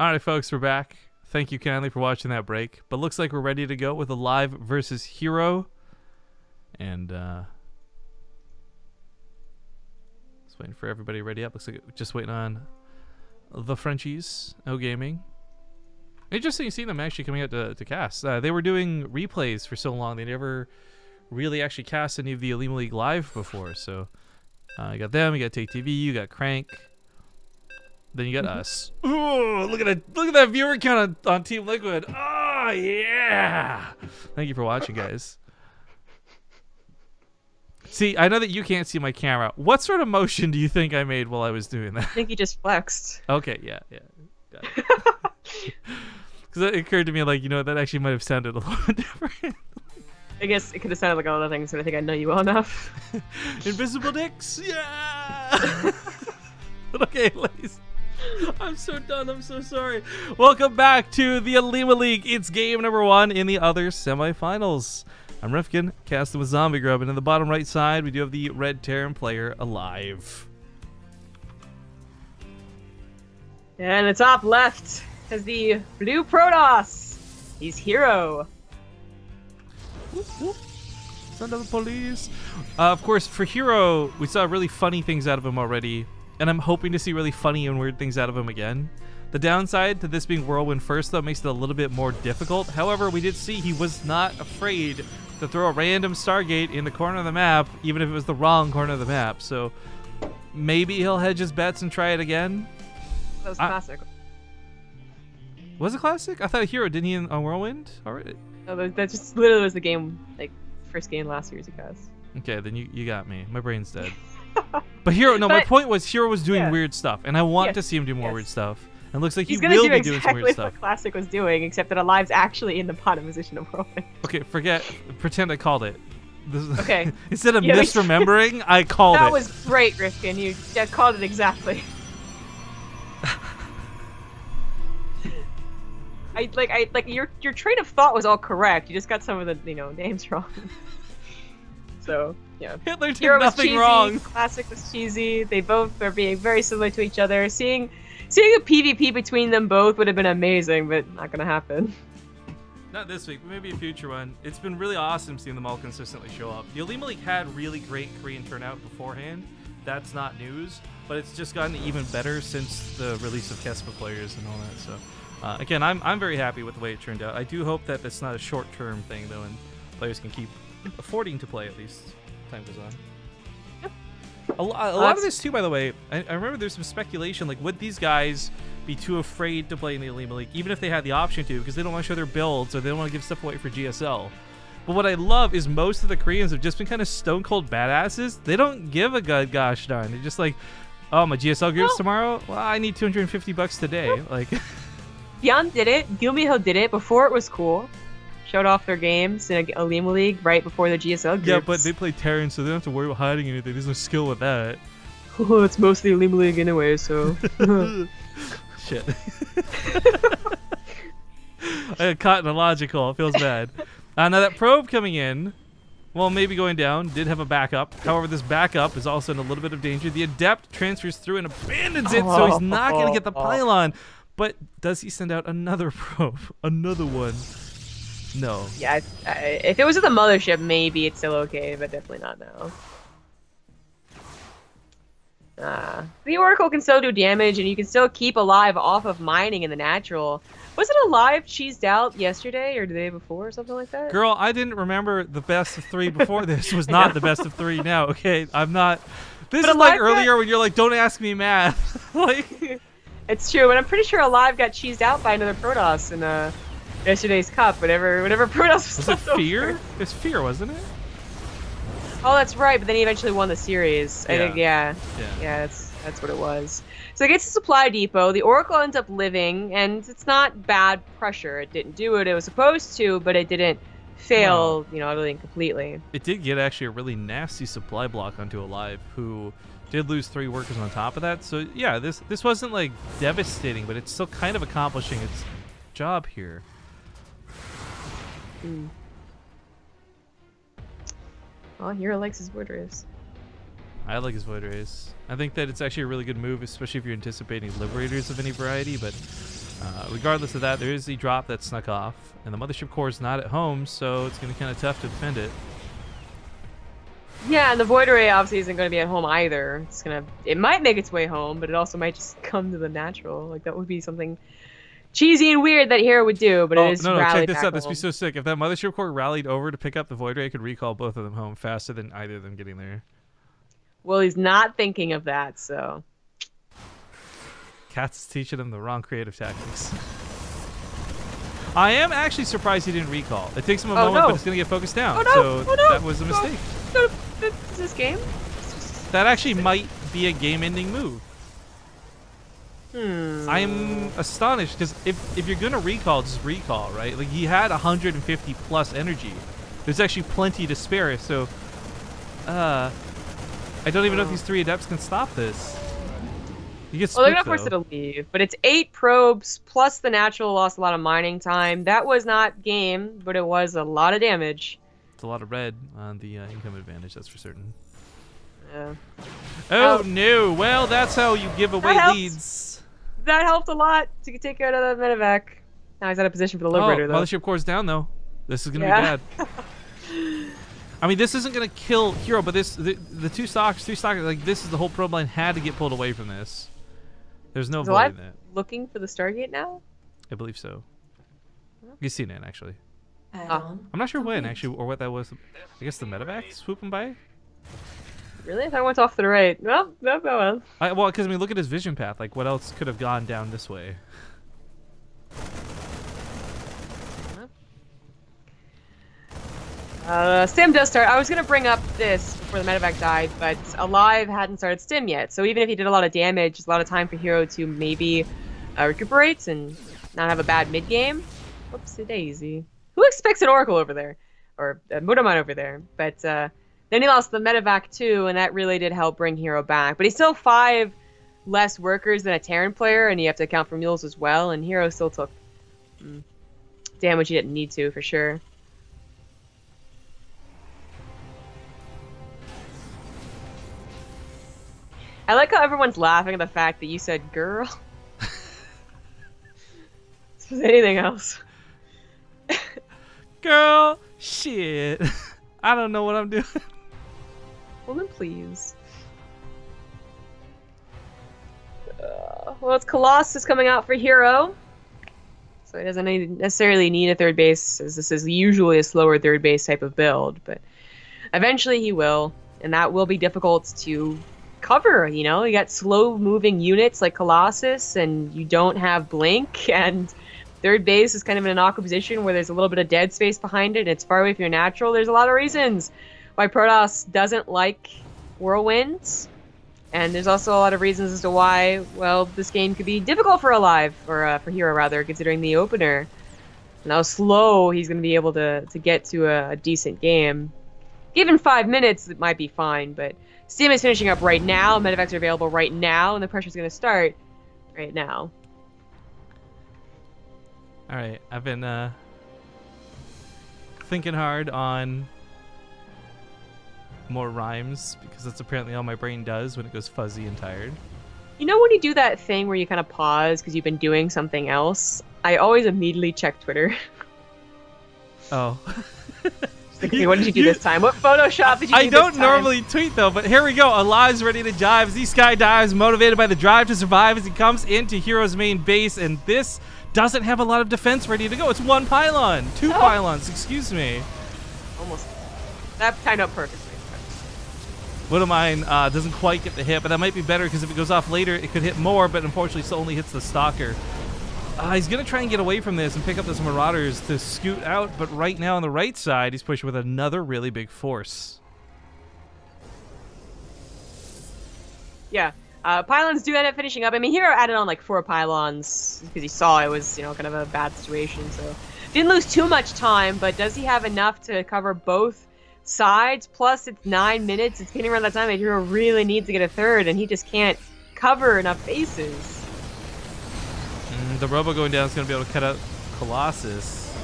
All right, folks, we're back. Thank you kindly for watching that break. But looks like we're ready to go with aLive versus herO. And just waiting for everybody to ready up. Looks like just waiting on the Frenchies. O Gaming. Interesting to see them actually coming out to cast. They were doing replays for so long. They never really actually cast any of the Olimoleague live before. So you got them, you got TvP, you got Crank. Then you got us. Ooh, look at that viewer count on Team Liquid. Oh yeah! Thank you for watching, guys. See, I know that you can't see my camera. What sort of motion do you think I made while I was doing that? I think you just flexed. Okay, yeah. Got it. Because it occurred to me, like, you know, that actually might have sounded a little different. I guess it could have sounded like all other things, but I think I know you well enough. Invisible dicks, yeah! Okay, ladies. I'm so done. I'm so sorry. Welcome back to the Olimoleague. It's game number 1 in the other semifinals. I'm Rifkin, casting with Zombie Grub, and in the bottom right side, we do have the red Terran player aLive. And in the top left has the blue Protoss. He's herO. Son of the police. Of course, for herO, we saw really funny things out of him already. And I'm hoping to see really funny and weird things out of him again. The downside to this being Whirlwind first, though, makes it a little bit more difficult. However, we did see he was not afraid to throw a random Stargate in the corner of the map, even if it was the wrong corner of the map. So maybe he'll hedge his bets and try it again. That was classic. Was it classic? I thought herO didn't he on Whirlwind already? No, that just literally was the game, like, first game last series he cast. Okay, then you got me. My brain's dead. But herO, no, my point was herO was doing weird stuff, and I want to see him do more weird stuff. And it looks like he will be doing some weird stuff. What Classic was doing, except that aLive's actually in the bottom position of Whirlwind. Okay, pretend I called it. Okay. Instead of misremembering, I called it. That was great, Rifkin. You called it exactly. Your train of thought was all correct. You just got some of the names wrong. So yeah, Hitler did nothing wrong. Classic was cheesy. They both are being very similar to each other. Seeing a PvP between them both would have been amazing, but not gonna happen. Not this week, but maybe a future one. It's been really awesome seeing them all consistently show up. The Olimoleague had really great Korean turnout beforehand. That's not news, but it's just gotten even better since the release of Kespa players and all that. So again, I'm very happy with the way it turned out. I do hope that it's not a short-term thing though, and players can keep affording to play at least as time goes on. Yep. A lot of this too, by the way, I remember there's some speculation, like would these guys be too afraid to play in the Olimoleague, even if they had the option to, because they don't want to show their builds or they don't want to give stuff away for GSL. But what I love is most of the Koreans have just been kind of stone cold badasses. They don't give a gosh darn. They're just like, oh, my GSL groups tomorrow? Well, I need $250 today. Like, Beyond did it. Gilmiho did it before it was cool. Showed off their games in a Olimoleague right before their GSL groups. Yeah, but they play Terran, so they don't have to worry about hiding anything. There's no skill with that. Oh, it's mostly Olimoleague anyway, so. Shit. I got caught in a logical. It feels bad. Now that probe coming in, well, maybe going down, did have a backup. However, this backup is also in a little bit of danger. The Adept transfers through and abandons it, so he's not going to get the pylon. But does he send out another probe? Another one? No. Yeah, if it was at the mothership, maybe it's still okay, but definitely not now. The Oracle can still do damage, and you can still keep aLive off of mining in the natural. Wasn't aLive cheesed out yesterday or the day before or something like that? Girl, I didn't remember the best of 3 before this was not the best of 3 now, okay? I'm not... This is like earlier when you're like, don't ask me math. Like... It's true, and I'm pretty sure aLive got cheesed out by another Protoss in yesterday's cup, whatever Protoss was. Was it Fear? It's Fear, wasn't it? Oh, that's right, but then he eventually won the series. Yeah. I think, yeah, that's what it was. So it gets to Supply Depot. The Oracle ends up living, and it's not bad pressure. It didn't do what it was supposed to, but it didn't fail, utterly and completely. It did get actually a really nasty supply block onto aLive, who did lose 3 workers on top of that. So yeah, this wasn't like devastating, but it's still kind of accomplishing its job here. Well, herO likes his Void Rays. I like his Void Rays. I think that it's actually a really good move, especially if you're anticipating Liberators of any variety, but Regardless of that, there is the drop that snuck off, and the mothership core is not at home, so it's going to be kind of tough to defend it. Yeah, and the Void Array obviously isn't going to be at home either. It might make its way home, but it also might just come to the natural. Like, that would be something cheesy and weird that herO would do, but it is no, rally check this back out. This would be home. so sick. If that mothership core rallied over to pick up the Void Ray, it could recall both of them home faster than either of them getting there. Well, he's not thinking of that, so... Cat's teaching him the wrong creative tactics. I am actually surprised he didn't recall. It takes him a moment, but it's going to get focused down. So that was a mistake. No, this is this game. That actually might be a game-ending move. I'm astonished, because if you're going to recall, just recall, right? Like, he had 150 plus energy. There's actually plenty to spare, so... I don't even know if these 3 adepts can stop this. You get spooked, Well, they're gonna force it to leave, but it's 8 probes plus the natural lost a lot of mining time. That was not game, but it was a lot of damage. It's a lot of red on the income advantage, that's for certain. Yeah. Oh no! Well, that's how you give away leads. That helped a lot to take out of the medevac. Now he's out of position for the Liberator, though. Mothership core's down though. This is gonna be bad. I mean, this isn't gonna kill herO, but the 2 stocks, 3 stocks, like this is the whole probe line had to get pulled away from this. There's no avoiding that. Looking for the Stargate now? I believe so. You've seen it actually. I'm not sure when actually, or what that was. I guess the medevac swooping by. Really? If I went off to the right. Well, no, well. Well, because I mean, look at his vision path. Like, what else could have gone down this way? Stim does start. I was going to bring up this before the medevac died, but aLive hadn't started Stim yet. So even if he did a lot of damage, there's a lot of time for herO to maybe recuperate and not have a bad mid-game. Whoopsie daisy. Who expects an Oracle over there? Or a Muramon over there? But then he lost the medevac too, and that really did help bring herO back. But he's still 5 less workers than a Terran player, and you have to account for mules as well, and herO still took damage he didn't need to, for sure. I like how everyone's laughing at the fact that you said girl. If there's anything else. Girl, shit. I don't know what I'm doing. Well then please. Well, it's Colossus coming out for herO. So he doesn't necessarily need a third base, as this is usually a slower third base type of build. But eventually he will, and that will be difficult to cover. You know, you got slow moving units like Colossus, and you don't have blink, and third base is kind of in an awkward position where there's a little bit of dead space behind it and it's far away from your natural. There's a lot of reasons why Protoss doesn't like whirlwinds, and there's also a lot of reasons as to why, well, this game could be difficult for aLive, or for herO rather, considering the opener and how slow he's going to be able to get to a decent game. Given 5 minutes, it might be fine, but Steam is finishing up right now, medevacs are available right now, and the pressure's going to start right now. Alright, I've been thinking hard on more rhymes, because that's apparently all my brain does when it goes fuzzy and tired. You know when you do that thing where you kind of pause because you've been doing something else? I always immediately check Twitter. Oh. Okay, what did you do this time? What Photoshop did you do I this don't time? normally tweet though, but here we go. aLive's ready to dive as he skydives, motivated by the drive to survive as he comes into herO's main base, and this doesn't have a lot of defense ready to go. It's 1 pylon. 2 pylons, excuse me. Almost. That timed out perfectly. One of mine doesn't quite get the hit, but that might be better because if it goes off later, it could hit more, but unfortunately still only hits the stalker. He's going to try and get away from this and pick up those Marauders to scoot out, but right now on the right side, he's pushing with another really big force. Yeah. Pylons do end up finishing up. I mean, herO added on like 4 pylons because he saw it was, you know, kind of a bad situation, so didn't lose too much time, but does he have enough to cover both sides? Plus, it's 9 minutes. It's getting around that time that herO really needs to get a third, and he just can't cover enough bases. The Robo going down is going to be able to cut out Colossus.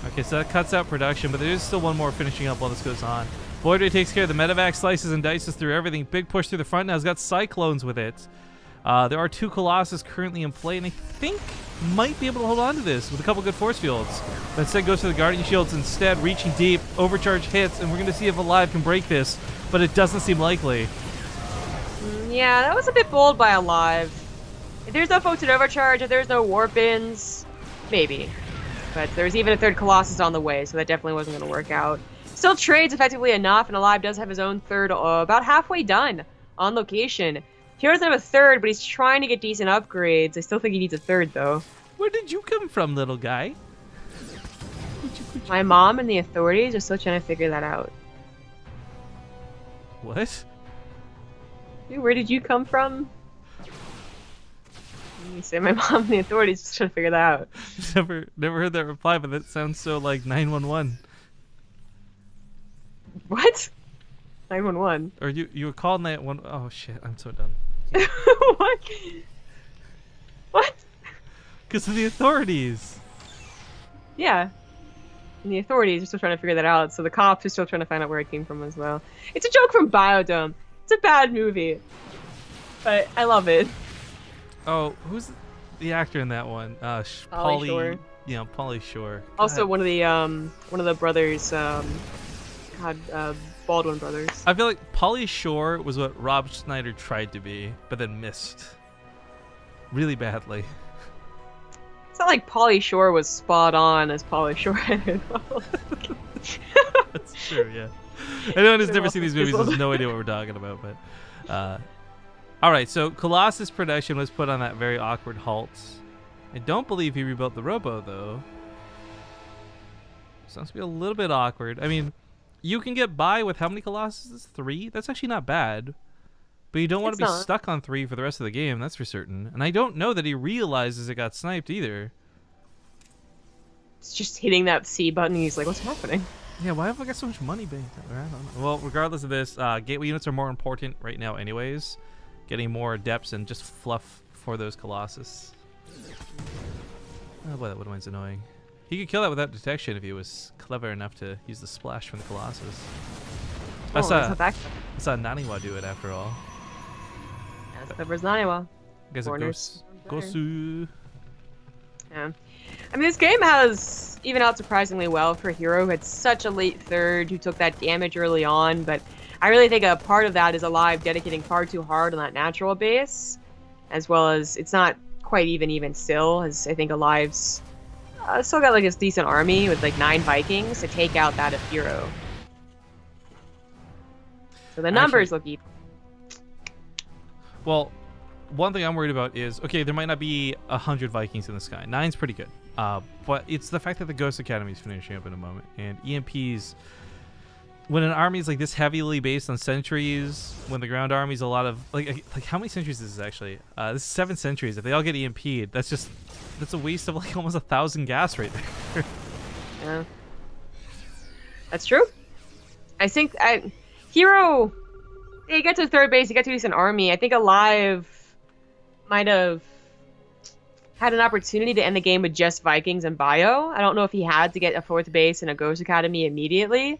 Okay, so that cuts out production, but there is still one more finishing up while this goes on. Void Ray takes care of the medevac, slices and dices through everything. Big push through the front now. He's got Cyclones with it. There are 2 Colossus currently in play, and I think might be able to hold on to this with a couple good force fields. But instead goes for the Guardian Shields instead, reaching deep, overcharge hits, and we're going to see if aLive can break this, but it doesn't seem likely. Yeah, that was a bit bold by aLive. If there's no Photon Overcharge, if there's no Warp-ins, maybe. But there's even a 3rd Colossus on the way, so that definitely wasn't going to work out. Still trades effectively enough, and aLive does have his own 3rd about halfway done on location. He doesn't have a 3rd, but he's trying to get decent upgrades. I still think he needs a 3rd, though. Where did you come from, little guy? My mom and the authorities are still trying to figure that out. What? Dude, where did you come from? You say my mom and the authorities are just trying to figure that out. Never heard that reply, but that sounds so like 911. What? 911. Or you were called 911. Oh shit, I'm so done. What? What? Because of the authorities. Yeah. And the authorities are still trying to figure that out, so the cops are still trying to find out where it came from as well. It's a joke from Biodome. It's a bad movie. But I love it. Oh, who's the actor in that one? Pauly Shore. Yeah, Pauly Shore. Also one of the brothers, Baldwin brothers. I feel like Pauly Shore was what Rob Schneider tried to be, but then missed really badly. It's not like Pauly Shore was spot on as Pauly Shore. That's true, yeah. Anyone who's never seen these movies has no idea what we're talking about, but alright, so Colossus production was put on that very awkward halt. I don't believe he rebuilt the Robo, though. Sounds to be a little bit awkward. I mean, you can get by with how many Colossuses? 3? That's actually not bad. But you don't want to be stuck on 3 for the rest of the game, that's for certain. And I don't know that he realizes it got sniped either. It's just hitting that C button, he's like, what's happening? Yeah, why have I got so much money banked up? I don't know. Well, regardless of this, gateway units are more important right now anyways. Getting more depths and just fluff for those Colossus. Oh boy, that Woodwine's annoying. He could kill that without detection if he was clever enough to use the splash from the Colossus. I saw Naniwa do it after all. As clever as Naniwa. Guys, Gosu. Yeah. I mean, this game has even out surprisingly well for herO, who had such a late 3rd, who took that damage early on, but I really think a part of that is aLive dedicating far too hard on that natural base, as well as it's not quite even still, as I think aLive's still got like a decent army with like 9 Vikings to take out that of herO. So the numbers look even. Well, one thing I'm worried about is, okay, there might not be 100 Vikings in the sky. 9's pretty good. But it's the fact that the Ghost Academy is finishing up in a moment. And EMPs, when an army is like this heavily based on sentries, when the ground army is a lot of, like how many sentries is this actually? This is 7 sentries. If they all get EMP'd, that's a waste of like almost 1,000 gas right there. Yeah. That's true. I think herO, he got to 3rd base, he got to a decent army. I think aLive might have had an opportunity to end the game with just Vikings and Bio. I don't know if he had to get a 4th base and a Ghost Academy immediately,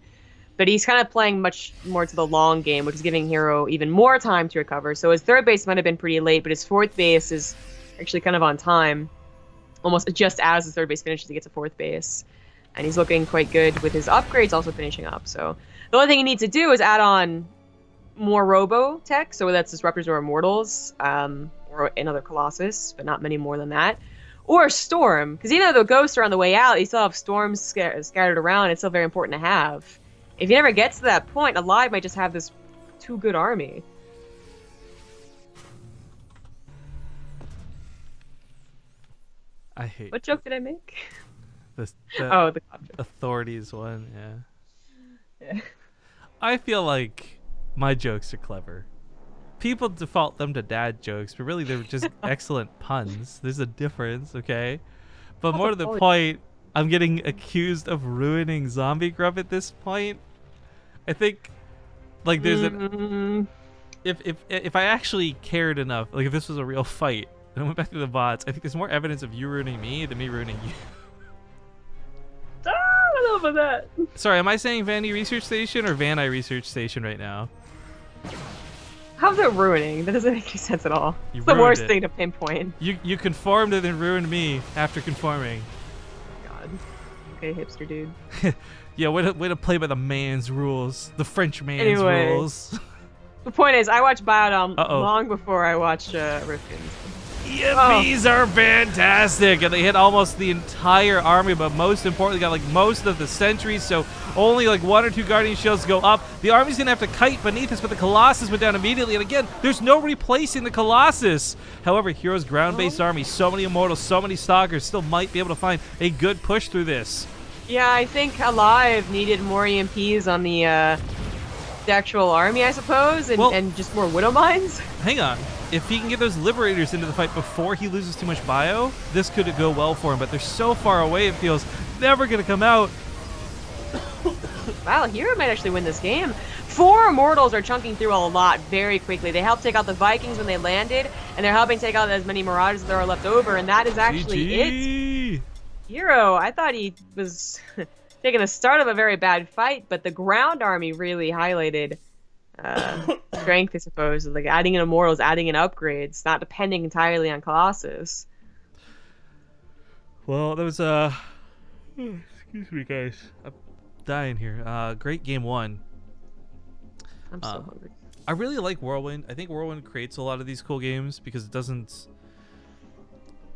but he's kind of playing much more to the long game, which is giving herO even more time to recover. So his 3rd base might have been pretty late, but his 4th base is actually kind of on time. Almost just as his 3rd base finishes, he gets a 4th base. And he's looking quite good with his upgrades also finishing up. So the only thing he needs to do is add on more Robo tech, so that's Disruptors or Immortals, or another Colossus, but not many more than that. Or Storm, because even though the Ghosts are on the way out, you still have Storms scattered around. It's still very important to have. If you never get to that point, aLive might just have this too good army. I hate. What joke did I make? The authorities one, yeah. I feel like my jokes are clever. People default them to dad jokes, but really they're just excellent puns. There's a difference, okay? But more to the point, I'm getting accused of ruining Zombie Grub at this point. I think, like, there's an... If I actually cared enough, like if this was a real fight, and I went back to the bots, I think there's more evidence of you ruining me than me ruining you. I don't know about that. Sorry, am I saying Vanny Research Station or Van Eye Research Station right now? How's it ruining? That doesn't make any sense at all. You It's the worst ruined it. thing to pinpoint. You conformed and then ruined me after conforming. God. Okay, hipster dude. Yeah, way to play by the man's rules. The French man's Anyway. rules. The point is, I watched Biodome Uh-oh. long before I watched Rifkin. EMPs are fantastic, and they hit almost the entire army, but most importantly, got like most of the sentries, so only like 1 or 2 Guardian shields go up. The army's gonna have to kite beneath us, but the Colossus went down immediately, and again, there's no replacing the Colossus. However, Hero's ground-based army, so many Immortals, so many Stalkers, still might be able to find a good push through this. Yeah, I think aLive needed more EMPs on the actual army, I suppose, and just more Widow Mines. Hang on. If he can get those Liberators into the fight before he loses too much bio, this could go well for him, but they're so far away, it feels never going to come out. Wow, Hero might actually win this game. 4 Immortals are chunking through a lot very quickly. They helped take out the Vikings when they landed, and they're helping take out as many Mirages as there are left over, and that is actually it. Hero, I thought he was taking the start of a very bad fight, but the ground army really highlighted strength, I suppose, like adding in Immortals, adding in upgrades, not depending entirely on Colossus. Well, that was excuse me, guys. I'm dying here. Great game 1. I'm so hungry. I really like Whirlwind. I think Whirlwind creates a lot of these cool games because it doesn't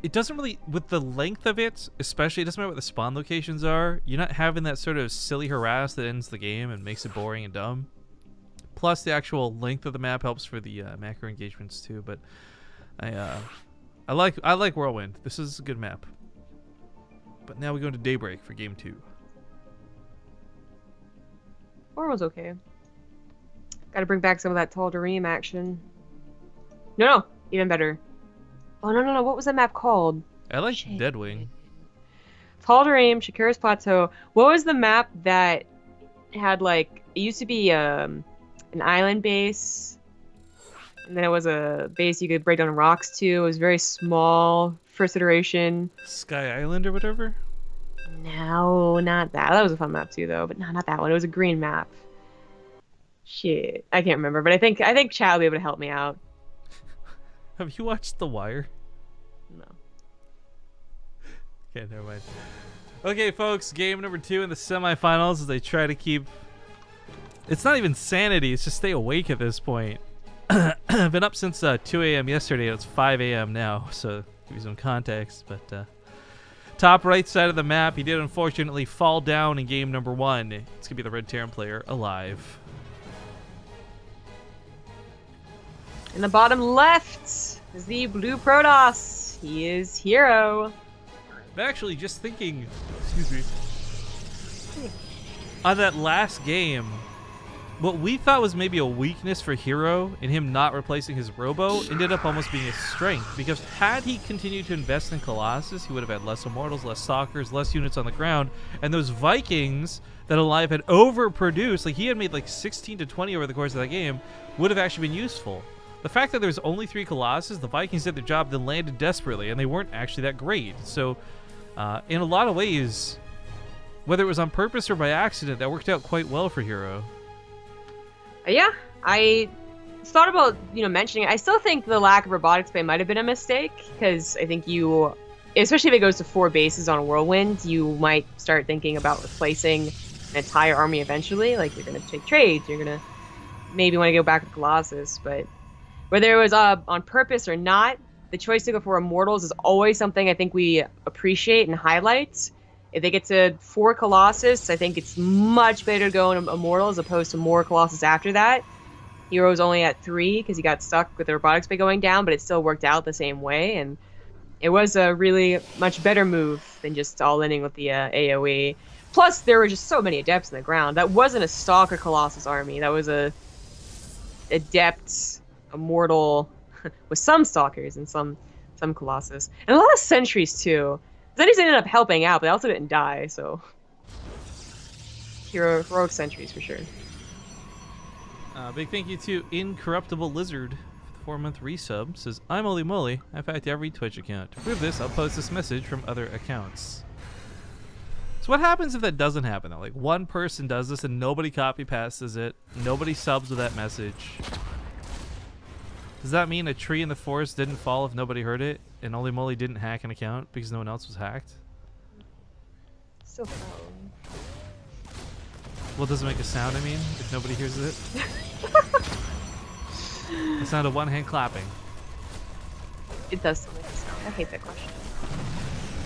really, with the length of it, especially, it doesn't matter what the spawn locations are, you're not having that sort of silly harass that ends the game and makes it boring and dumb. Plus, the actual length of the map helps for the macro engagements too. But I like Whirlwind. This is a good map. But now we go into Daybreak for game 2. Whirlwind's okay. Got to bring back some of that Tal'Darim action. No, even better. Oh no! What was that map called? I like Deadwing. Tal'Darim, Shakira's Plateau. What was the map that had like? It used to be an island base, and then it was a base you could break down rocks to. It was very small, first iteration. Sky Island or whatever? No, not that. That was a fun map too, though. But no, not that one. It was a green map. Shit, I can't remember. But I think Chad will be able to help me out. Have you watched The Wire? No. Okay, never mind. Okay, folks, game number 2 in the semifinals as they try to keep... It's not even sanity, it's just stay awake at this point. I've been up since 2 a.m. yesterday, and it's 5 a.m. now, so give you some context. But top right side of the map, he did unfortunately fall down in game number 1. It's going to be the Red Terran player, aLive. In the bottom left is the blue Protoss. He is Hero. I'm actually just thinking, excuse me, on that last game, what we thought was maybe a weakness for herO in him not replacing his Robo ended up almost being a strength, because had he continued to invest in Colossus, he would have had less Immortals, less Stalkers, less units on the ground, and those Vikings that aLive had overproduced, like he had made like 16 to 20 over the course of that game, would have actually been useful. The fact that there was only 3 Colossus, the Vikings did their job, then landed desperately, and they weren't actually that great. So, in a lot of ways, whether it was on purpose or by accident, that worked out quite well for herO. Yeah, I thought about mentioning it. I still think the lack of robotics play might have been a mistake, because I think especially if it goes to 4 bases on a Whirlwind, you might start thinking about replacing an entire army eventually. Like, you're going to take trades, you're going to maybe want to go back to Colossus, but whether it was on purpose or not, the choice to go for Immortals is always something I think we appreciate and highlight. If they get to 4 Colossus, I think it's much better to go in Immortals as opposed to more Colossus after that. hero's only at 3 because he got stuck with the robotics bay going down, but it still worked out the same way, and it was a really much better move than just all-inning with the AoE. Plus, there were just so many Adepts in the ground. That wasn't a Stalker Colossus army. That was a Adept, Immortal, with some Stalkers and some Colossus. And a lot of Sentries, too. Sentries ended up helping out, but they also didn't die, so... Heroic Sentries, for sure. Big thank you to Incorruptible Lizard for the 4-month resub. Says, I'm Olimoleague. I've hacked every Twitch account. To prove this, I'll post this message from other accounts. So what happens if that doesn't happen, though? Like, one person does this and nobody copy pastes it. Nobody subs with that message. Does that mean a tree in the forest didn't fall if nobody heard it, and Olimoleague didn't hack an account because no one else was hacked? So fun. Well, it doesn't make a sound, I mean, if nobody hears it. The sound of one hand clapping. It does still make a sound. I hate that question.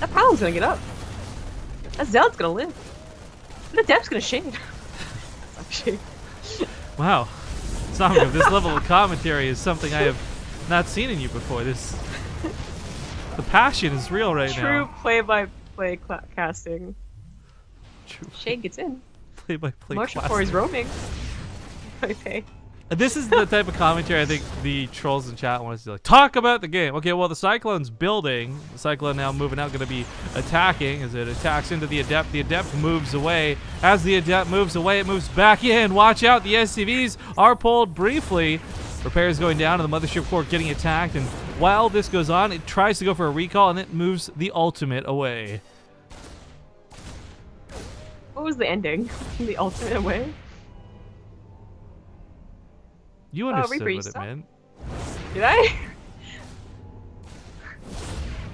That Paladin's gonna get up. That Zealot's gonna live. And the Adept's gonna shade. Shade. Wow. Zombie, this level of commentary is something I have not seen in you before. The passion is real right now. True play-by-play casting. True Shade gets in. play-by-play Motion for his roaming. Okay. This is the type of commentary I think the trolls in chat want us to do. Like, talk about the game. Okay, well, the Cyclone's building. The Cyclone now moving out, going to be attacking as it attacks into the Adept. The Adept moves away. As the Adept moves away, it moves back in. Watch out, the SCVs are pulled briefly. Repairs going down, and the Mothership Core getting attacked. And while this goes on, it tries to go for a recall, and it moves the ultimate away. What was the ending? The ultimate away? You understood Reaper, what it meant. Did I?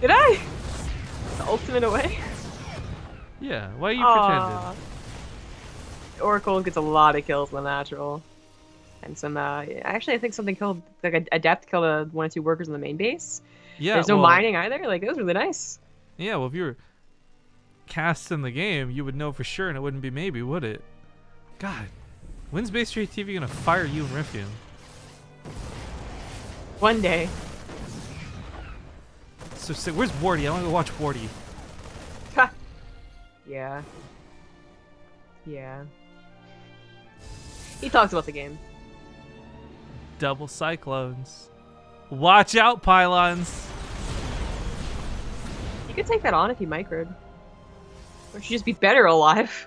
Did I? The ultimate away? Yeah, why are you pretending? Oracle gets a lot of kills in the natural. And some, actually I think something killed, like a Adept killed one or two workers in the main base. Yeah, There's no mining either, like it was really nice. Yeah, well if you were casting the game, you would know for sure and it wouldn't be maybe, would it? God, when's BaseTradeTV gonna fire you and Riffian? One day. So sick. Where's Wardy? I want to go watch Wardy. Yeah. Yeah. He talks about the game. Double Cyclones. Watch out, pylons. You could take that on if you microed. Or should just be better alive.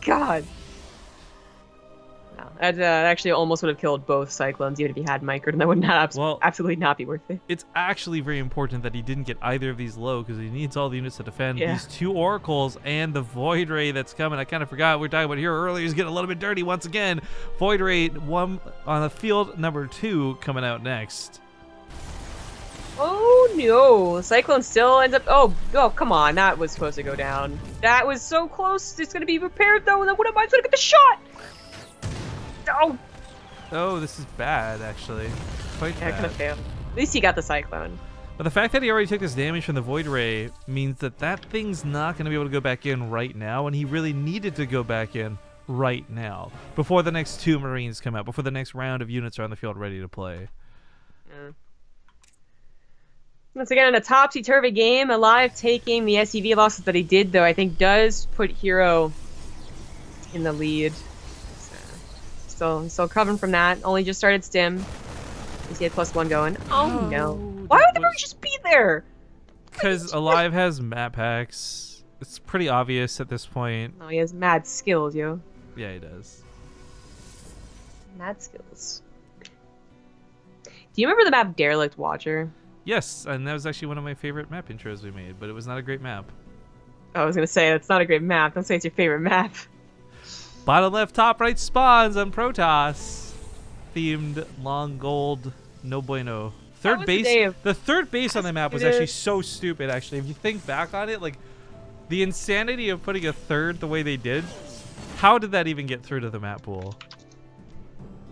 God. No, that actually almost would have killed both Cyclones even if he had microed, and that would not absolutely not be worth it. It's actually very important that he didn't get either of these low because he needs all the units to defend Yeah. these two Oracles and the Void Ray that's coming. I kind of forgot we were talking about here earlier. He's getting a little bit dirty once again. Void Ray 1 on the field number 2 coming out next. Oh no! Cyclone still ends up. Oh, come on! That was supposed to go down. That was so close. It's gonna be repaired though, and then what am I gonna get the shot? Oh! Oh, this is bad actually. Quite Yeah, I bad. could have failed. At least he got the Cyclone. But the fact that he already took this damage from the Void Ray means that that thing's not going to be able to go back in right now, and he really needed to go back in right now before the next 2 Marines come out, before the next round of units are on the field ready to play. Yeah. Once again, in a topsy-turvy game, aLive taking the SCV losses that he did, though, I think does put herO in the lead. Still covering from that. Only just started stim. He had +1 going. Oh no. Why would the Marines just be there? Because aLive has map hacks. It's pretty obvious at this point. Oh, he has mad skills, yo. Yeah, he does. Mad skills. Do you remember the map Derelict Watcher? Yes, and that was actually one of my favorite map intros we made, but it was not a great map. I was gonna say, that's not a great map. Don't say it's your favorite map. Bottom left, top right spawns on Protoss. Themed long gold, no bueno. Third base. The third base on the map was actually so stupid, actually. If you think back on it, like, the insanity of putting a third the way they did, how did that even get through to the map pool?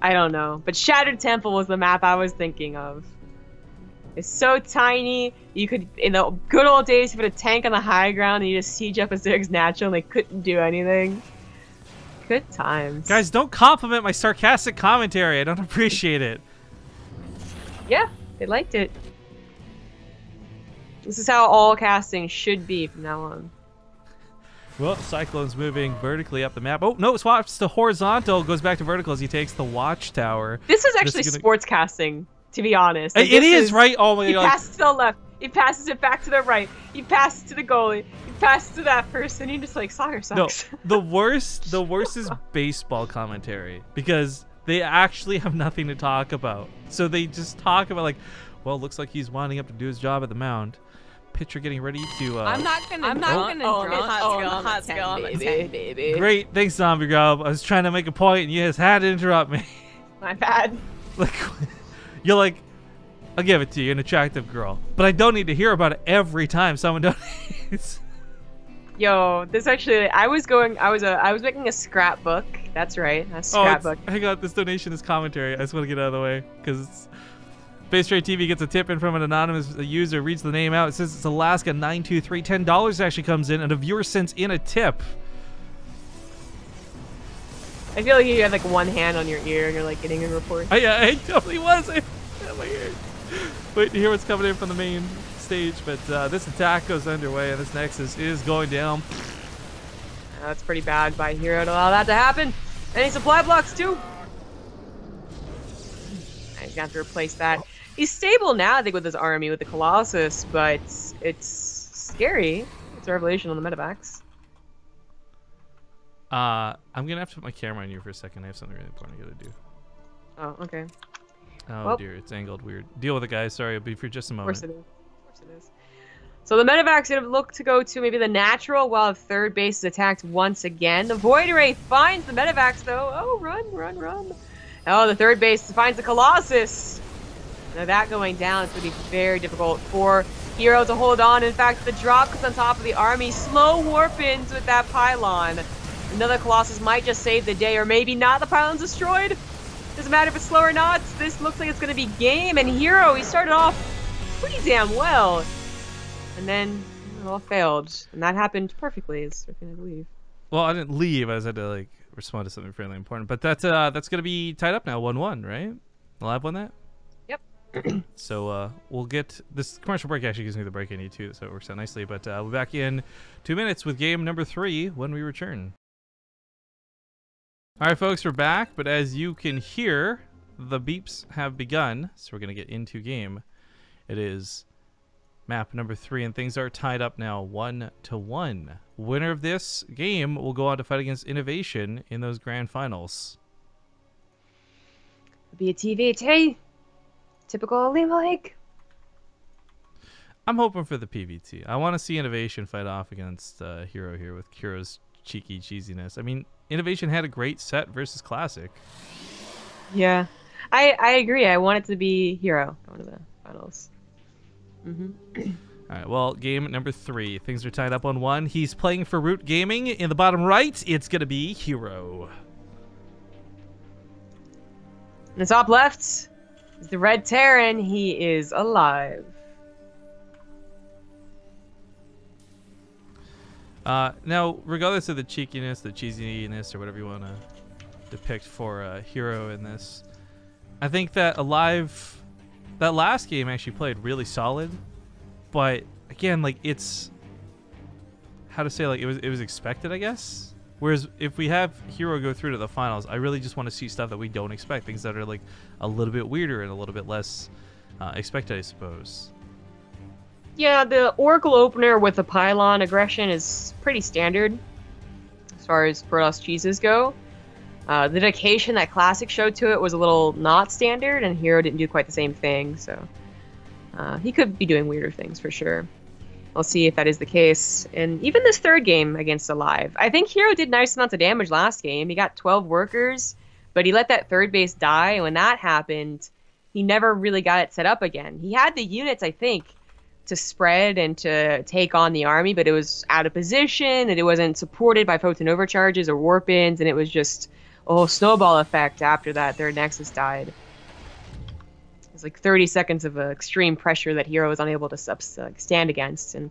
I don't know, but Shattered Temple was the map I was thinking of. It's so tiny. You could, in the good old days, you put a tank on the high ground and you just siege up a Zerg's natural and they couldn't do anything. Good times. Guys, don't compliment my sarcastic commentary. I don't appreciate it. Yeah, they liked it. This is how all casting should be from now on. Well, Cyclone's moving vertically up the map. Oh, no, swaps to horizontal. Goes back to vertical as he takes the watchtower. This is actually sports casting, to be honest. Like, it is, right? Oh my god. He passes to the left. He passes it back to the right. He passes to the goalie. He passes to that person. You're just like, soccer sucks. No, the worst is baseball commentary because they actually have nothing to talk about. So they just talk about like, well, looks like he's winding up to do his job at the mound. Pitcher getting ready to. I'm not gonna hot skill on the 10, baby. Great, thanks, Zombie Grub. I was trying to make a point, and you just had to interrupt me. My bad. Like, You're like, I'll give it to you, an attractive girl. But I don't need to hear about it every time someone donates. Yo, this actually, I was making a scrapbook. That's right, a scrapbook. Oh, hang on, this donation is commentary. I just want to get it out of the way because BaseTradeTV gets a tip in from an anonymous user, reads the name out. It says it's Alaska923. $10 actually comes in, and a viewer sends in a tip. I feel like you had like one hand on your ear and you're like getting a report. Yeah, I totally was. I had my ear. Wait to hear what's coming in from the main stage, but this attack goes underway, and this Nexus is going down. That's pretty bad by herO to allow that to happen. Any supply blocks too? He's gonna have to replace that. He's stable now, I think, with his army, with the Colossus, but it's scary. It's a revelation on the medevacs. I'm gonna have to put my camera on you for a second. I have something really important I gotta do. Oh, okay. Oh well, dear, it's angled weird. Deal with it, guys. Sorry, I'll be for just a moment. Of course it is. Of course it is. So the medevac's gonna look to go to maybe the natural while third base is attacked once again. The Void Ray finds the medevacs though. Oh, run, run, run. Oh, the third base finds the Colossus. Now that going down, it's gonna be very difficult for herO to hold on. In fact, the drop comes on top of the army. Slow warp-ins with that pylon. Another Colossus might just save the day, or maybe not. The pylon's destroyed. Doesn't matter if it's slow or not. This looks like it's going to be game. And herO, he started off pretty damn well. And then it all failed. And that happened perfectly, as I believe. Well, I didn't leave. I just had to like respond to something fairly important. But that's going to be tied up now, 1-1, right? aLive won that? Yep. So we'll get this commercial break. Actually gives me the break I need too, so it works out nicely. But we'll be back in 2 minutes with game number 3 when we return. All right, folks, we're back, but as you can hear, the beeps have begun, so we're going to get into game. It is map number 3, and things are tied up now 1-1. Winner of this game will go on to fight against Innovation in those grand finals. Be a TvP. Typical Olimoleague. I'm hoping for the PVT. I want to see Innovation fight off against herO here with herO's cheeky cheesiness. I mean, Innovation had a great set versus Classic. Yeah, I agree. I want it to be herO going to the finals. All right, well, game number 3. Things are tied up on 1. He's playing for Root Gaming. In the bottom right, it's going to be herO. In the top left is the Red Terran. He is aLive. Now, regardless of the cheekiness, the cheesiness, or whatever you want to depict for herO in this, I think that aLive, that last game actually played really solid, but again, like, it's, how to say, like, it was expected, I guess. Whereas if we have herO go through to the finals, I really just want to see stuff that we don't expect, things that are like a little bit weirder and a little bit less expected, I suppose. Yeah, the Oracle opener with the pylon aggression is pretty standard as far as Protoss cheeses go. The dedication that Classic showed to it was a little not standard, and herO didn't do quite the same thing, so he could be doing weirder things for sure. I'll see if that is the case. And even this third game against aLive, I think herO did nice amounts of damage last game. He got 12 workers, but he let that third base die, and when that happened, he never really got it set up again. He had the units, I think, to spread and to take on the army, but it was out of position, and it wasn't supported by photon overcharges or warp-ins, and it was just a whole snowball effect after that third Nexus died. It was like 30 seconds of extreme pressure that herO was unable to stand against, and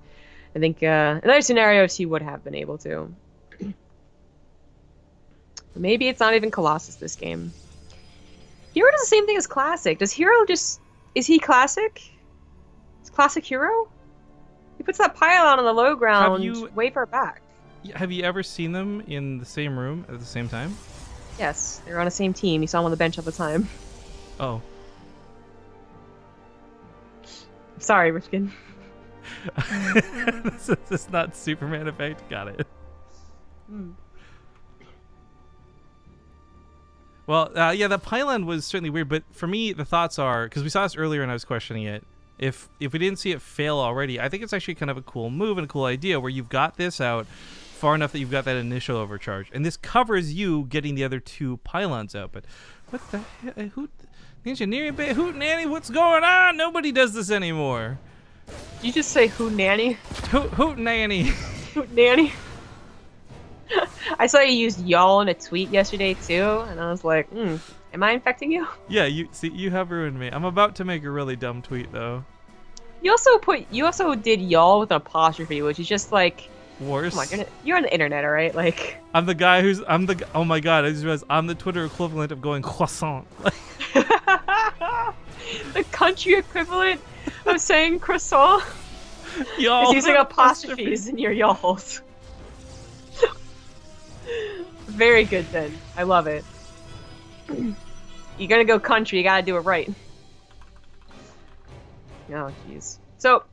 I think in other scenarios he would have been able to. Maybe it's not even Colossus this game. herO does the same thing as Classic. Does herO just... is he Classic? Classic herO? He puts that pylon on the low ground way far back. Have you ever seen them in the same room at the same time? Yes, they're on the same team. You saw them on the bench all the time. Oh. Sorry, Richkin. This is not Superman effect. Got it. Well, yeah, that pylon was certainly weird, but for me, the thoughts are, because we saw this earlier and I was questioning it, if we didn't see it fail already, I think it's actually kind of a cool move and a cool idea where you've got this out far enough that you've got that initial overcharge, and this covers you getting the other 2 pylons out. But what the hell? Engineering bit hootenanny, what's going on? Nobody does this anymore. Did you just say who nanny? Hootenanny. Hoot nanny. I saw you used y'all in a tweet yesterday too, and I was like, am I infecting you? Yeah, you have ruined me. I'm about to make a really dumb tweet though. You also did y'all with an apostrophe, which is just like Worse. Come on, you're on the internet, all right? Like I'm the guy who's oh my god, I just realized I'm the Twitter equivalent of going croissant. the country equivalent of saying croissant Y'all is using apostrophes in your y'alls. Very good then. I love it. You're gonna go country, you gotta do it right. Oh, jeez. So,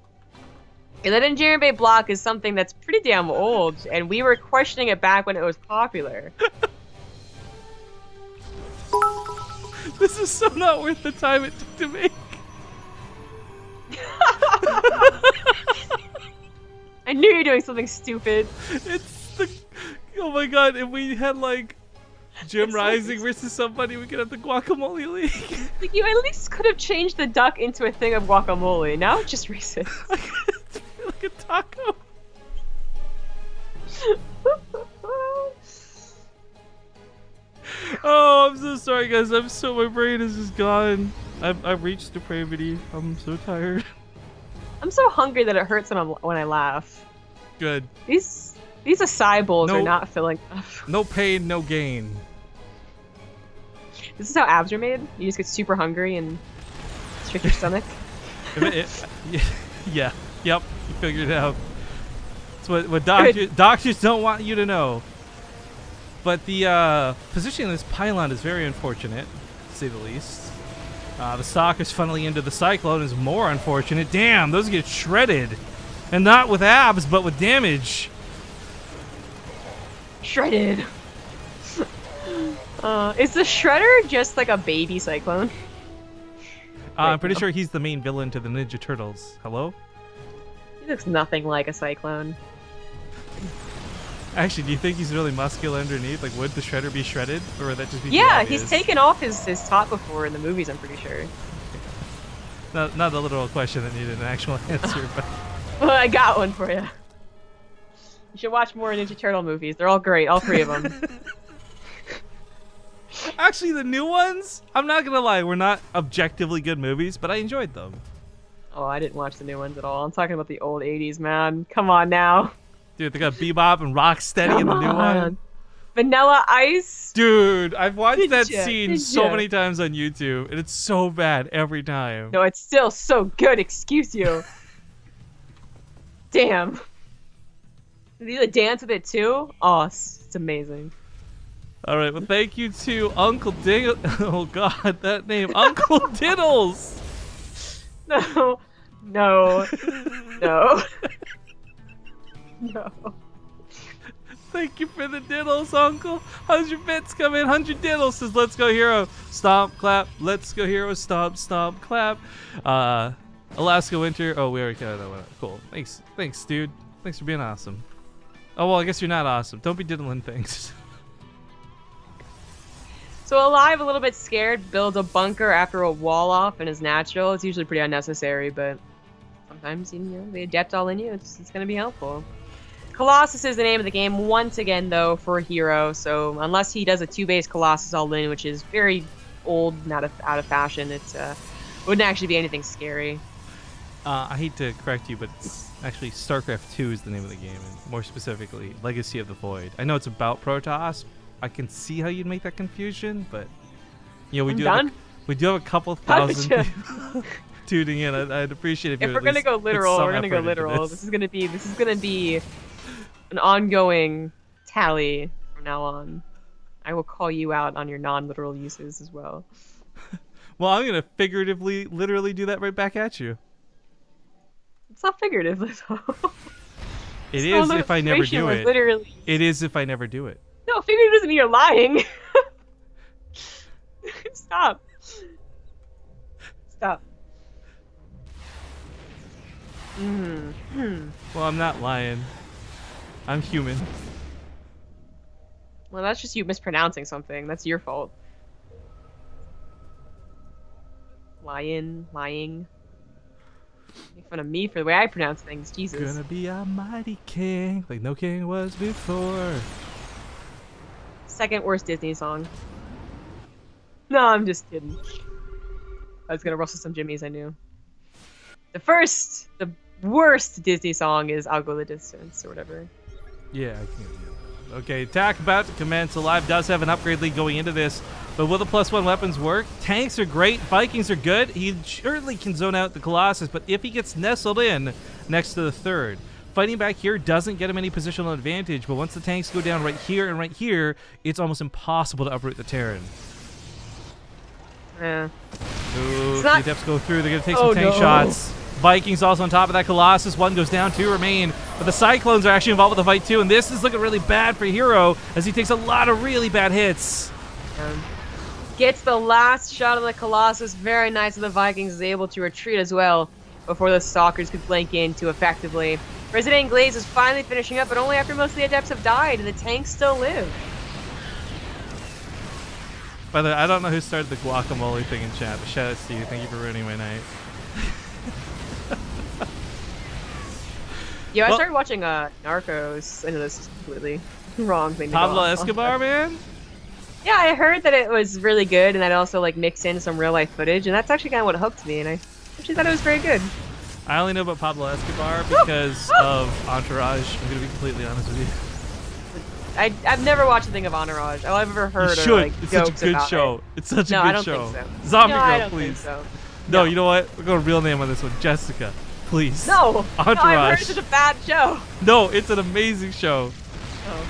that engineering bay block is something that's pretty damn old, and we were questioning it back when it was popular. This is so not worth the time it took to make. I knew you were doing something stupid. It's the... Oh my god, if we had like Jim Rising versus somebody, we could have the Guacamole League. Like, you at least could have changed the duck into a thing of guacamole. Now it's just racist. Like a taco. Oh, I'm so sorry, guys. My brain is just gone. I've reached depravity. I'm so tired. I'm so hungry that it hurts when I laugh. Good. These acai bowls are not filling up. No pain, no gain. This is how abs are made? You just get super hungry and restrict your stomach? Yeah. Yep. You figured it out. It's what doctors don't want you to know. But the positioning of this pylon is very unfortunate, to say the least. The stalkers funneling into the cyclone is more unfortunate. Damn, those get shredded. And not with abs, but with damage. Shredded. Is the Shredder just like a baby cyclone? I'm pretty sure he's the main villain to the Ninja Turtles. Hello? He looks nothing like a cyclone. Actually, do you think he's really muscular underneath? Like, would the Shredder be shredded? Or would that just be Yeah, he's taken off his top before in the movies, I'm pretty sure. Not a literal question that needed an actual answer, but... Well, I got one for you. You should watch more Ninja Turtle movies. They're all great, all three of them. Actually, the new ones, I'm not gonna lie, were not objectively good movies, but I enjoyed them. Oh, I didn't watch the new ones at all. I'm talking about the old 80s, man. Come on now. Dude, they got Bebop and Rocksteady in the new one. Vanilla Ice. Dude, I've watched that scene so many times on YouTube, and it's so bad every time. No, it's still so good, excuse you. Damn. Did you dance with it too? Oh, it's amazing. All right, well, thank you to Uncle Diddles. Oh God, that name, Uncle Diddles. No. Thank you for the diddles, Uncle. 100 bits come in. 100 diddles says, "Let's go, hero." Stomp, clap. Let's go, hero. Stomp, stomp, clap. Alaska Winter. Oh, we already got that one. Cool. Thanks, dude. Thanks for being awesome. Oh well, I guess you're not awesome. Don't be diddling things. So aLive, a little bit scared, builds a bunker after a wall off and is natural. It's usually pretty unnecessary, but sometimes, you know, the adept all in you, it's going to be helpful. Colossus is the name of the game once again, though, for herO. So unless he does a 2-base Colossus all in, which is very old and out of fashion, it wouldn't actually be anything scary. I hate to correct you, but it's actually StarCraft 2 is the name of the game, and more specifically, Legacy of the Void. I know it's about Protoss. I can see how you'd make that confusion, but you know, we do have a couple thousand people tuning in. I'd appreciate if we're gonna go literal. We're gonna go literal. This is gonna be an ongoing tally from now on. I will call you out on your non-literal uses as well. Well, I'm gonna figuratively, literally do that right back at you. It's not figuratively though. It is if I never do it. Literally. It is if I never do it. No, figurative doesn't mean you're lying. Stop. Well, I'm not lying. I'm human. Well, that's just you mispronouncing something. That's your fault. lying. Make fun of me for the way I pronounce things. Jesus. Gonna be a mighty king, like no king was before. Second worst Disney song. No, I'm just kidding. I was gonna rustle some jimmies, I knew. The worst Disney song is I'll Go the Distance or whatever. Yeah, I can get that. Okay, attack about to commence. aLive does have an upgrade lead going into this, but will the +1 weapons work? Tanks are great. Vikings are good. He surely can zone out the Colossus, but if he gets nestled in next to the third, fighting back here doesn't get him any positional advantage, but once the tanks go down right here and right here, it's almost impossible to uproot the Terran. Yeah. Ooh, the Adepts go through. They're going to take some tank shots. Vikings also on top of that Colossus. One goes down, 2 remain. But the Cyclones are actually involved with the fight too, and this is looking really bad for herO as he takes a lot of really bad hits. Gets the last shot of the Colossus. Very nice of the Vikings is able to retreat as well before the Stalkers could flank in too effectively. Resident Glaze is finally finishing up, but only after most of the Adepts have died, and the tanks still live. By the way, I don't know who started the guacamole thing in chat, but shout out to you. Thank you for ruining my night. Yeah, I started watching Narcos. I know this is completely wrong thing to go Pablo off Escobar, on. man? Yeah, I heard that it was really good, and I'd also like mixed in some real life footage, and that's actually kind of what hooked me, and I actually thought it was very good. I only know about Pablo Escobar because of Entourage. I'm going to be completely honest with you. I've never watched a thing of Entourage. All I've ever heard you are like it's jokes such a good about show. it. It's such a No, good I don't show. think so. Zombie no, Girl, I don't please. think so. No, you know what? We're going real name on this one. Jessica, please. No, Entourage. no, I've heard it's such a bad show. No, it's an amazing show. Oh.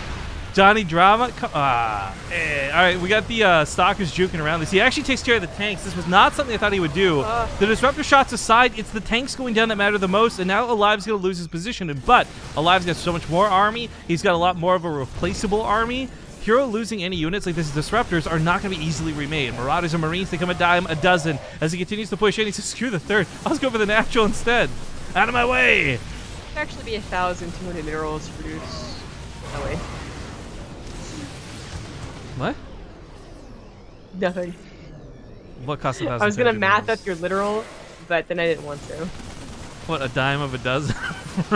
Johnny Drama. All right, we got the Stalkers juking around this. He actually takes care of the tanks. This was not something I thought he would do. The disruptor shots aside, it's the tanks going down that matter the most, and now aLive's going to lose his position. But aLive's got so much more army. He's got a lot more of a replaceable army. herO losing any units like this disruptors are not going to be easily remade. Marauders and Marines, they come a dime a dozen. As he continues to push in, he says, screw the third. I'll just go for the natural instead. Out of my way. It'd actually be 1,200 minerals to produce. Oh, wait. What? Nothing. What costs 1,000? I was going to math up your literal, but then I didn't want to. What, a dime of a dozen?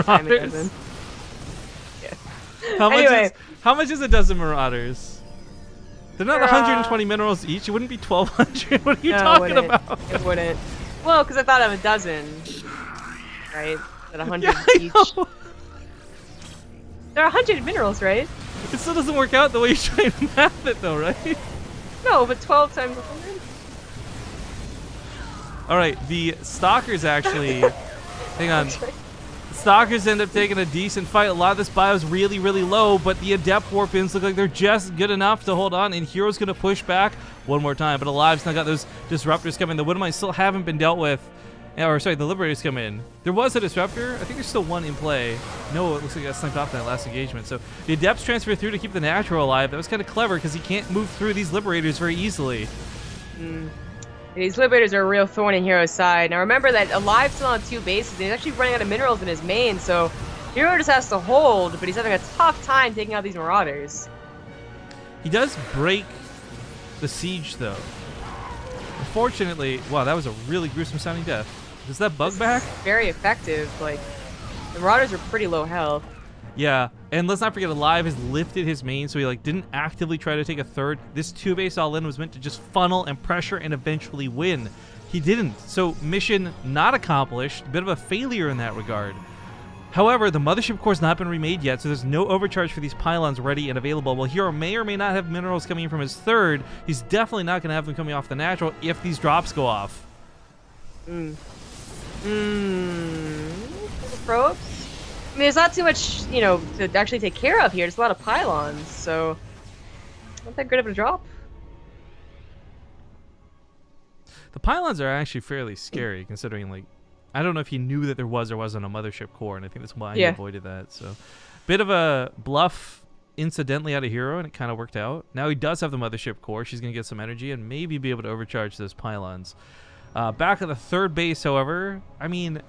Dime a dozen. Yeah. How much is a dozen Marauders? They're not 120 minerals each. It wouldn't be 1,200. What are you talking about? It wouldn't. Well, because I thought of a dozen, right? At 100 each. There are 100 minerals, right? It still doesn't work out the way you're trying to math it, though, right? No, but 12 times 100. All right, the Stalkers actually. Hang on. Stalkers end up taking a decent fight. A lot of this bio is really, really low, but the Adept Warpins look like they're just good enough to hold on, and herO's going to push back one more time. But aLive's now got those Disruptors coming. The Widowmines still haven't been dealt with. Or, sorry, the Liberators come in. There was a Disruptor. I think there's still one in play. No, it looks like it got snuck off in that last engagement. So the Adepts transfer through to keep the Natural alive. That was kind of clever because he can't move through these Liberators very easily. These Liberators are a real thorn in herO's side. Now remember that aLive's still on 2 bases, and he's actually running out of minerals in his main, so herO just has to hold, but he's having a tough time taking out these Marauders. He does break the siege, though. Unfortunately, wow, that was a really gruesome sounding death. Does that bug back? Very effective. Like, the Marauders are pretty low health. Yeah, and let's not forget aLive has lifted his main, so he like didn't actively try to take a third. This 2-base all-in was meant to just funnel and pressure and eventually win. He didn't, so mission not accomplished. A bit of a failure in that regard. However, the Mothership Core's not been remade yet, so there's no overcharge for these pylons ready and available. While herO may or may not have minerals coming in from his third, he's definitely not going to have them coming off the natural if these drops go off. Probes? I mean, there's not too much, you know, to actually take care of here. There's a lot of pylons, so not that good of a drop. The pylons are actually fairly scary, considering, like, I don't know if he knew that there was or wasn't a Mothership Core, and I think that's why he avoided that. So, bit of a bluff incidentally out of herO, and it kind of worked out. Now he does have the Mothership Core. She's going to get some energy and maybe be able to overcharge those pylons. Back at the third base, however, I mean,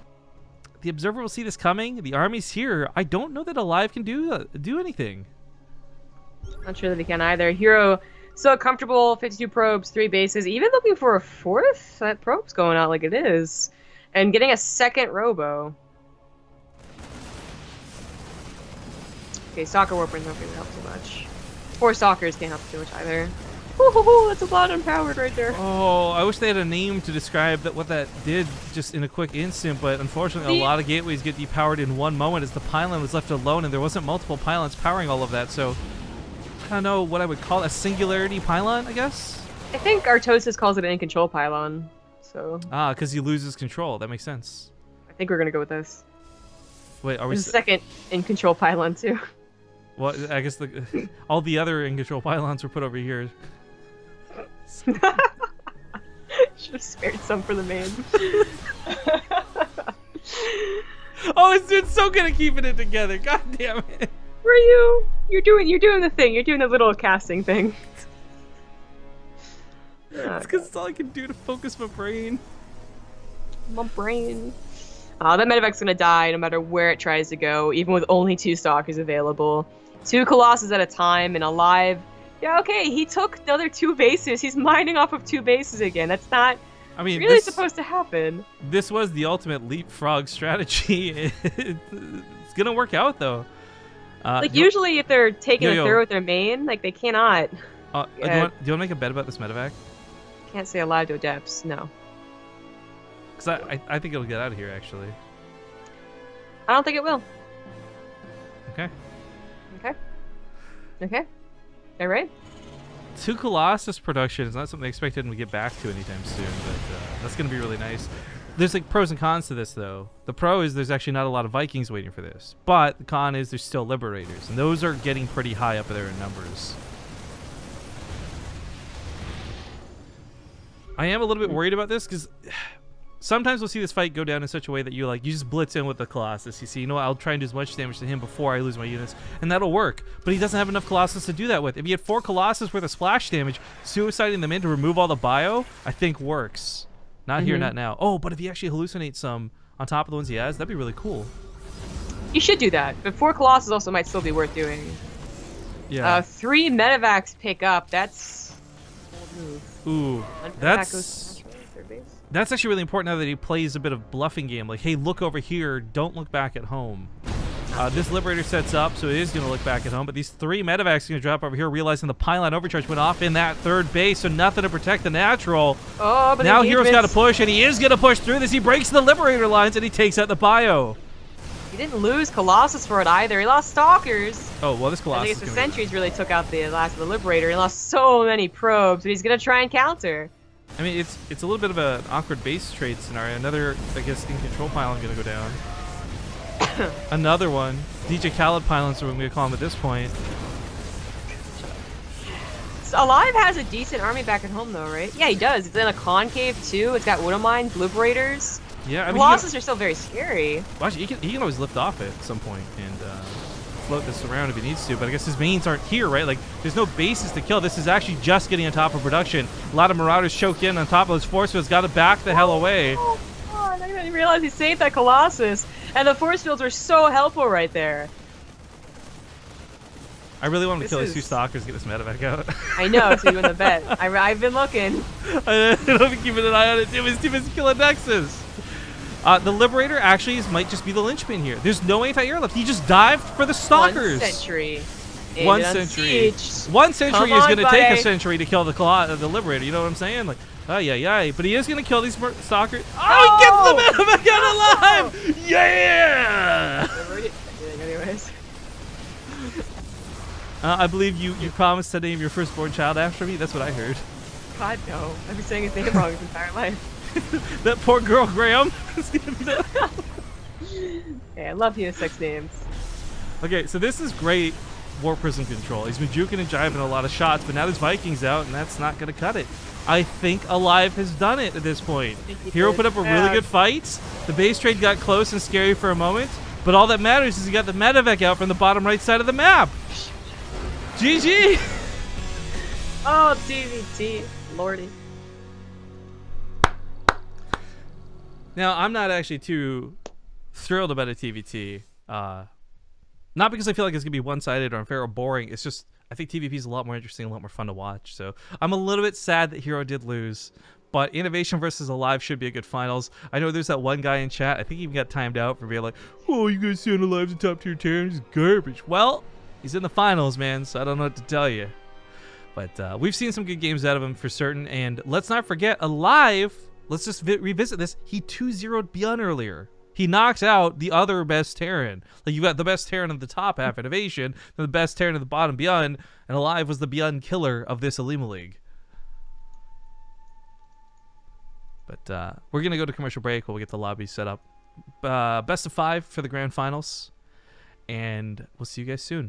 the Observer will see this coming. The army's here. I don't know that aLive can do anything. Not sure that he can either. herO So comfortable, 52 probes, 3 bases, even looking for a 4th? That probe's going out like it is. And getting a 2nd robo. Okay, Stalker Warpers not gonna help too much. 4 Stalkers can't help too much either. Ooh, that's a lot unpowered right there. Oh, I wish they had a name to describe what that did just in a quick instant, but unfortunately a lot of gateways get depowered in one moment as the pylon was left alone and there wasn't multiple pylons powering all of that, so I don't know what I would call a singularity pylon, I guess? I think Artosis calls it an in-control pylon, so... Ah, because he loses control. That makes sense. I think we're gonna go with this. Wait, are we... There's a 2nd in-control pylon, too. Well, I guess all the other in-control pylons were put over here. Should have spared some for the main. Oh, it's so good at keeping it together. God damn it. Where are you? You're doing the thing. You're doing the little casting thing. It's because it's all I can do to focus my brain. My brain. That medevac's gonna die no matter where it tries to go, even with only 2 Stalkers available. 2 Colossus at a time and aLive. Yeah, okay, he took another 2 bases. He's mining off of 2 bases again. That's not really supposed to happen. This was the ultimate leapfrog strategy. It's gonna work out though. Usually if they're taking a throw with their main, like they cannot. Do you want to make a bet about this medevac? Can't say aLive to Adepts, no. Because I think it'll get out of here, actually. I don't think it will. Okay. Okay. Okay. All right. 2 Colossus production is not something I expected we get back to anytime soon, but that's going to be really nice. There's like pros and cons to this, though. The pro is there's actually not a lot of Vikings waiting for this, but the con is there's still Liberators, and those are getting pretty high up there in numbers. I am a little bit worried about this because sometimes we'll see this fight go down in such a way that you just blitz in with the Colossus. You see, you know what, I'll try and do as much damage to him before I lose my units, and that'll work. But he doesn't have enough Colossus to do that with. If he had 4 Colossus worth of splash damage, suiciding them in to remove all the bio, I think works. Not here, not now. Oh, but if he actually hallucinates some on top of the ones he has, that'd be really cool. You should do that, but 4 Colossus also might still be worth doing. Yeah. 3 medevacs pick up. That's a bold move. Ooh, that's actually really important now that he plays a bit of bluffing game. Like, hey, look over here. Don't look back at home. This Liberator sets up, so it is going to look back at home. But these 3 medevacs are going to drop over here, realizing the pylon overcharge went off in that 3rd base, so nothing to protect the natural. Oh, but now hero's got to push, and he is going to push through this. He breaks the Liberator lines, and he takes out the bio. He didn't lose Colossus for it either. He lost Stalkers. Oh, well, this Colossus. I guess the Sentries really took out the last of the Liberator. He lost so many probes, but he's going to try and counter. I mean, it's a little bit of an awkward base trade scenario. Another, I guess, in-control pylon going to go down. Another one. DJ Khaled pylons are what I'm going to call him at this point. So aLive has a decent army back at home, though, right? Yeah, he does. It's in a concave, too. It's got Widowmines, Liberators. Yeah, I mean, Colossus are still very scary. Well, actually, he can always lift off it at some point and float this around if he needs to, but I guess his mains aren't here, right? Like, there's no bases to kill. This is actually just getting on top of production. A lot of Marauders choked in on top of those force fields. Got to back the hell away. Oh, God, I didn't realize he saved that Colossus. And the force fields were so helpful right there. I really want him to kill these 2 Stalkers, get this medevac out. I know, so you win the bet. I've been looking. I've been keeping an eye on it. It was too busy killing Nexus. The Liberator actually might just be the linchpin here. There's no anti-air left. He just dived for the Stalkers. 1 sentry. One sentry. 1 sentry is going to take a century to kill the Liberator. You know what I'm saying? Like, yeah. But he is going to kill these Stalkers. Oh, he gets the medevac out alive! Yeah! Anyways. I believe you promised to name your firstborn child after me. That's what I heard. God, no. I've been saying his name wrong his entire life. That poor girl, Graham. Hey, I love unisex names. Okay, so this is great War Prism control. He's been juking and jiving a lot of shots, but now there's Vikings out, and that's not going to cut it. I think aLive has done it at this point. Hero put up a really good fight. The base trade got close and scary for a moment, but all that matters is he got the medevac out from the bottom right side of the map. GG! Oh, TvT. Lordy. Now, I'm not actually too thrilled about a TvT. Not because I feel like it's going to be one-sided or unfair or boring. It's just, I think TvP is a lot more interesting, a lot more fun to watch. So I'm a little bit sad that herO did lose. But Innovation versus aLive should be a good finals. I know there's that one guy in chat, I think he even got timed out for being like, oh, you guys saying aLive's a top tier Terran? He's garbage. Well, he's in the finals, man, so I don't know what to tell you. But we've seen some good games out of him for certain. And let's not forget, aLive, let's just revisit this. He 2-0'd Beyond earlier. He knocks out the other best Terran. Like, you got the best Terran at the top half, Innovation, and the best Terran at the bottom, Beyond. And aLive was the Beyond killer of this Olimoleague. But we're going to go to commercial break while we get the lobby set up. Best of 5 for the grand finals. And we'll see you guys soon.